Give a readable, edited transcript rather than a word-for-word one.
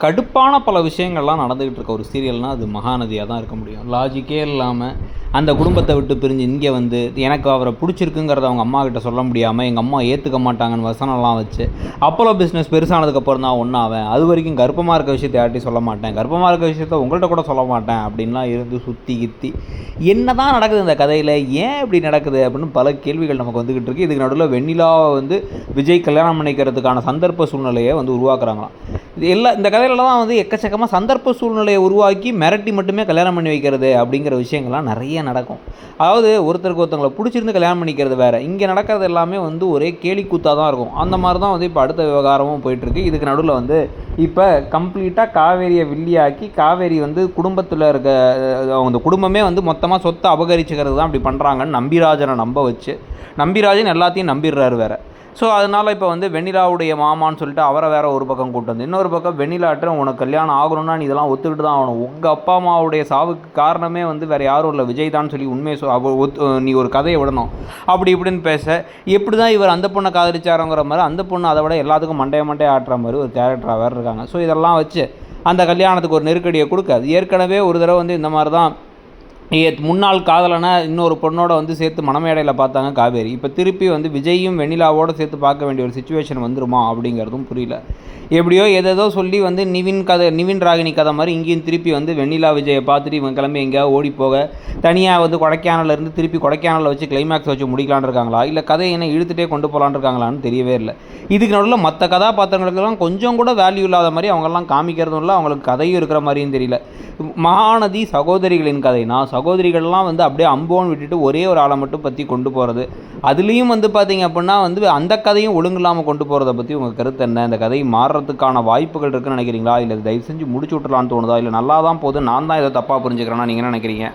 கடுப்பான பல விஷயங்கள்லாம் நடந்துக்கிட்டு இருக்க ஒரு சீரியல்னால் அது மகாநதியாக தான் இருக்க முடியும். லாஜிக்கே இல்லாமல் அந்த குடும்பத்தை விட்டு பிரிஞ்சு இங்கே வந்து எனக்கு அவரை பிடிச்சிருக்குங்கிறத அவங்க அம்மா கிட்ட சொல்ல முடியாமல் எங்கள் அம்மா ஏற்றுக்க மாட்டாங்கன்னு வசனம்லாம் வச்சு அப்போலோ பிஸ்னஸ் பெருசானதுக்கப்புறம் தான் ஒன்றாவேன், அது வரைக்கும் கர்ப்பமாக இருக்க விஷயத்தை யார்ட்டையும் சொல்ல மாட்டேன், கர்ப்பமாக இருக்க விஷயத்த உங்கள்கிட்ட கூட சொல்ல மாட்டேன் அப்படின்லாம் இருந்து சுற்றி கித்தி என்ன தான் நடக்குது இந்த கதையில், ஏன் இப்படி நடக்குது அப்படின்னு பல கேள்விகள் நமக்கு வந்துக்கிட்டு இருக்குது. இதுக்கு நடுவில் வெண்ணிலாவை வந்து விஜய் கல்யாணம் பண்ணிக்கிறதுக்கான சந்தர்ப்ப சூழ்நிலையை வந்து உருவாக்குறாங்களாம். இது இந்த கதையில தான் வந்து எக்கச்சக்கமாக சந்தர்ப்ப சூழ்நிலையை உருவாக்கி மிரட்டி மட்டுமே கல்யாணம் பண்ணி வைக்கிறது அப்படிங்கிற விஷயங்கள்லாம் நிறைய நடக்கும். அதாவது ஒருத்தருக்கு ஒருத்தவங்களை பிடிச்சிருந்து கல்யாணம் பண்ணிக்கிறது வேறு, இங்கே நடக்கிறது எல்லாமே வந்து ஒரே கேலி கூத்தாக தான் இருக்கும். அந்த மாதிரி தான் வந்து இப்போ அடுத்த விவகாரமும் போயிட்டுருக்கு. இதுக்கு நடுவில் வந்து இப்போ கம்ப்ளீட்டாக காவேரியை வில்லியாக்கி காவேரி வந்து குடும்பத்தில் இருக்க அந்த குடும்பமே வந்து மொத்தமாக சொத்தை அபகரிச்சுக்கிறது தான் அப்படி பண்ணுறாங்கன்னு நம்பிராஜனை நம்ப வச்சு நம்பிராஜன் எல்லாத்தையும் நம்பிடுறாரு வேறு. ஸோ அதனால் இப்போ வந்து வெண்ணிலாவுடைய மாமான்னு சொல்லிட்டு அவரை வேறு ஒரு பக்கம் கூப்பிட்டு வந்து இன்னொரு பக்கம் வெண்ணிலாட்ட உனக்கு கல்யாணம் ஆகணும்னா நீ இதெல்லாம் ஒத்துக்கிட்டு தான் ஆகணும், உங்கள் அப்பா அம்மாவுடைய சாவுக்கு காரணமே வந்து வேறு யாரும் இல்லை விஜய் தான் சொல்லி உண்மையை நீ ஒரு கதையை விடணும் அப்படி இப்படின்னு பேச, எப்படி தான் இவர் அந்த பொண்ணை காதலிச்சாருங்கிற மாதிரி அந்த பொண்ணு அதை விட எல்லாத்துக்கும் மண்டையை ஆட்டுற மாதிரி ஒரு கேரக்டராக வேறு இருக்காங்க. ஸோ இதெல்லாம் வச்சு அந்த கல்யாணத்துக்கு ஒரு நெருக்கடியை கொடுக்காது. ஏற்கனவே ஒரு தடவை வந்து இந்த மாதிரி தான் முன்னாள் காதலனை இன்னொரு பொண்ணோட வந்து சேர்த்து மணமேடையில் பார்த்தாங்க காவேரி. இப்போ திருப்பி வந்து விஜயும் வெண்ணிலாவோடு சேர்த்து பார்க்க வேண்டிய ஒரு சுச்சுவேஷன் வந்துருமா அப்படிங்கிறதும் புரியல. எப்படியோ ஏதேதோ சொல்லி வந்து நிவின் ராகினி கதை மாதிரி இங்கேயும் திருப்பி வந்து வெண்ணிலா விஜயை பார்த்துட்டு இவன் கிளம்பி எங்கேயாவது ஓடி போக தனியாக வந்து கொடைக்கானலேருந்து திருப்பி கொடைக்கானலில் வச்சு கிளைமேக்ஸ் வச்சு முடிக்கலான்னு இருக்காங்களா, இல்லை கதையை என்ன இழுத்துட்டே கொண்டு போகலான்னு இருக்காங்களான்னு தெரியவே இல்லை. இதுக்கு நடுவில் மற்ற கதாபாத்திரங்களுக்கெல்லாம் கொஞ்சம் கூட வேல்யூ இல்லாத மாதிரி அவங்கெல்லாம் காமிக்கிறதும் இல்லை, அவங்களுக்கு கதையும் இருக்கிற மாதிரியும் தெரியல. மகாநதி சகோதரிகளின் கதைனா சகோதரிகள்லாம் வந்து அப்படியே அம்போன்னு விட்டுட்டு ஒரே ஒரு ஆளை மட்டும் பற்றி கொண்டு போகிறது, அதுலேயும் வந்து பார்த்திங்க அப்படின்னா வந்து அந்த கதையும் ஒழுங்கு இல்லாமல் கொண்டு போகிறத பற்றி உங்கள் கருத்து என்ன? இந்த கதையை மாறுறதுக்கான வாய்ப்புகள் இருக்குன்னு நினைக்கிறீங்களா, இல்லை தயவு செஞ்சு முடிச்சு விட்டுலான்னு தோணுதா, இல்லை நல்லா தான் போகுது நான் தான் இதை தப்பாக புரிஞ்சுக்கிறேன்னா நீங்கள் என்ன நினைக்கிறீங்க?